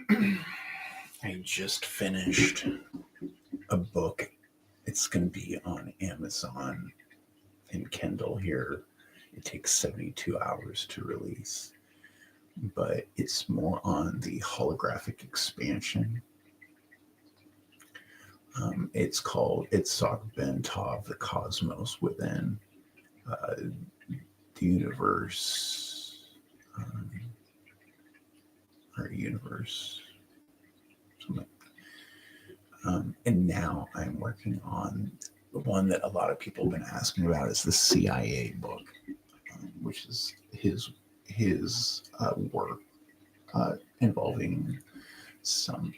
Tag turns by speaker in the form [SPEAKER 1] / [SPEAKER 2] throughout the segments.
[SPEAKER 1] I just finished a book. It's going to be on Amazon and Kindle here. It takes 72 hours to release, but it's more on the holographic expansion. It's Bentov, the cosmos within uh, the universe, um, or universe. Something. And now I'm working on the one that a lot of people have been asking about is the CIA book, which is his work involving some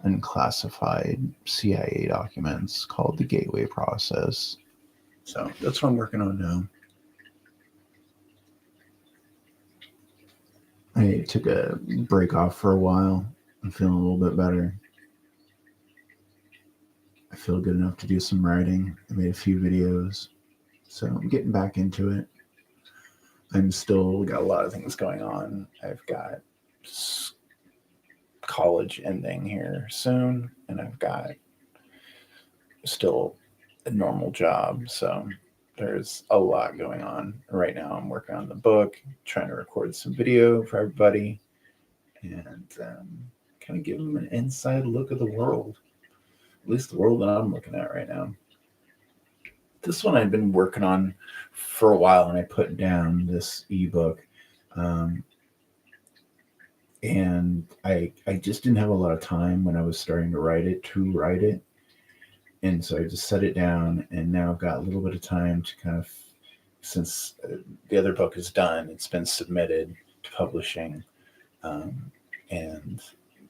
[SPEAKER 1] unclassified CIA documents called the Gateway Process. So that's what I'm working on now. I took a break off for a while. I'm feeling a little bit better. I feel good enough to do some writing. I made a few videos, so I'm getting back into it. I'm still got a lot of things going on. I've got college ending here soon, and I've got still a normal job. So there's a lot going on right now. I'm working on the book, trying to record some video for everybody, and kind of give them an inside look of the world, at least the world that I'm looking at right now. This one I've been working on for a while, and I put down this ebook, and I just didn't have a lot of time when I was starting to write it, and so I just set it down, and now I've got a little bit of time to kind of, since the other book is done, it's been submitted to publishing, and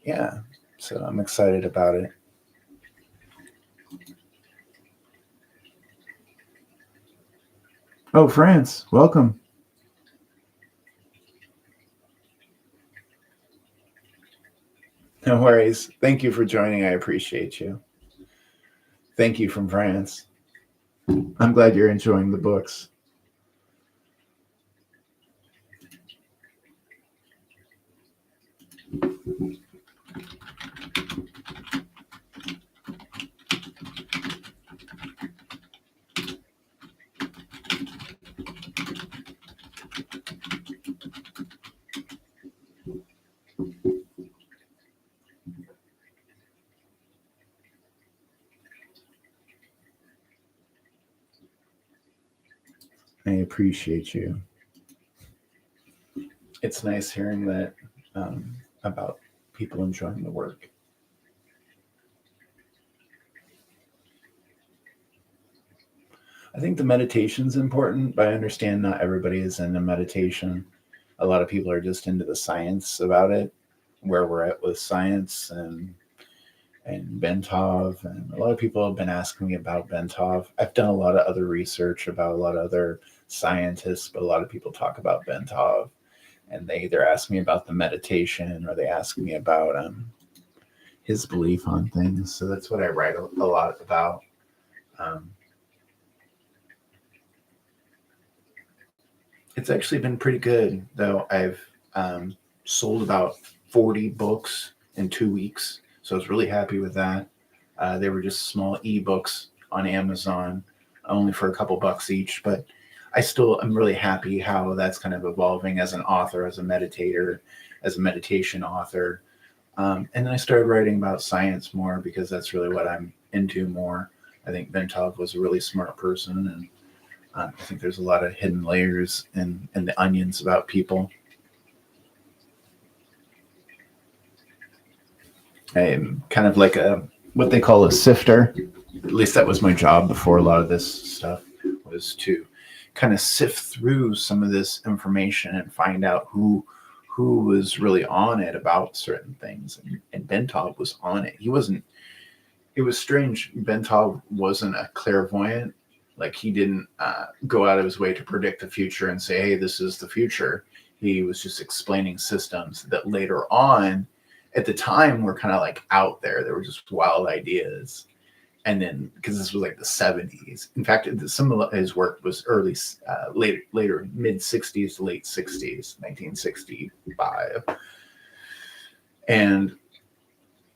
[SPEAKER 1] yeah, so I'm excited about it. Oh, France, welcome. No worries. Thank you for joining. I appreciate you. Thank you from France. I'm glad you're enjoying the books. I appreciate you. It's nice hearing that about people enjoying the work. I think the meditation's important, but I understand not everybody is into meditation. A lot of people are just into the science about it, where we're at with science and Bentov, and a lot of people have been asking me about Bentov. I've done a lot of other research about a lot of other scientists, but a lot of people talk about Bentov, and they either ask me about the meditation or they ask me about his belief on things. So that's what I write a lot about. It's actually been pretty good, though. I've sold about 40 books in 2 weeks, so I was really happy with that. They were just small ebooks on Amazon, only for a couple bucks each, but I still am really happy how that's kind of evolving as an author, as a meditator, as a meditation author. And then I started writing about science more because that's really what I'm into more. I think Bentov was a really smart person, and I think there's a lot of hidden layers in the onions about people. I'm kind of like what they call a sifter. At least that was my job before a lot of this stuff, was to kind of sift through some of this information and find out who was really on it about certain things. And Bentov was on it. He wasn't. It was strange. Bentov wasn't a clairvoyant. Like, he didn't go out of his way to predict the future and say, hey, this is the future. He was just explaining systems that later on, at the time, were kind of like out there. They were just wild ideas. And then, because this was like the 70s. In fact, some of his work was later mid 60s to late 60s, 1965. And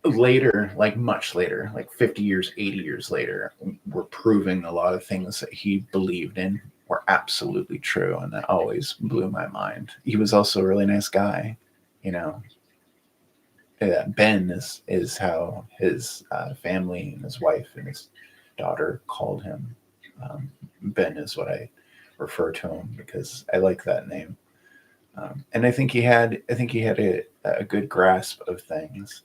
[SPEAKER 1] later, like much later, like 50 years, 80 years later, we're proving a lot of things that he believed in were absolutely true. And that always blew my mind. He was also a really nice guy, you know. Ben is how his family and his wife and his daughter called him. Ben is what I refer to him because I like that name. And I think he had a good grasp of things.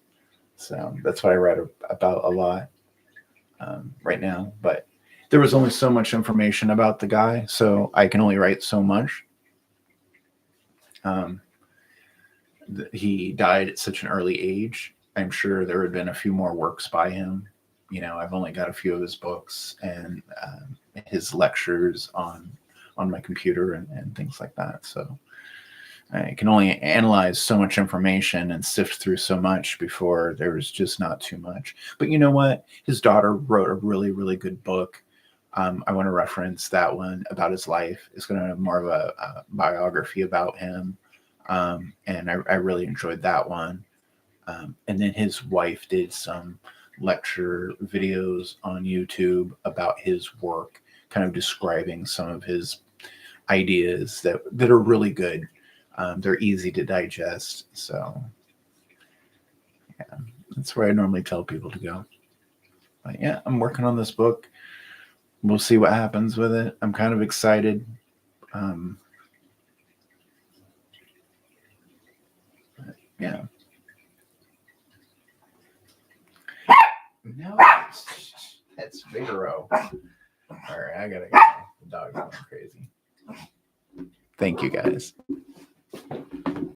[SPEAKER 1] So that's what I read about a lot right now. But there was only so much information about the guy, so I can only write so much. Um, he died at such an early age. I'm sure there had been a few more works by him. You know, I've only got a few of his books and his lectures on my computer and things like that. So I can only analyze so much information and sift through so much before there's just not too much. But you know what? His daughter wrote a really, really good book. I want to reference that one about his life. It's going to have more of a biography about him. And I really enjoyed that one. And then his wife did some lecture videos on YouTube about his work, kind of describing some of his ideas that are really good. They're easy to digest. So, yeah, that's where I normally tell people to go. But yeah, I'm working on this book. We'll see what happens with it. I'm kind of excited. Yeah. No, that's Figaro. All right, I gotta go. The dog's going crazy. Thank you, guys.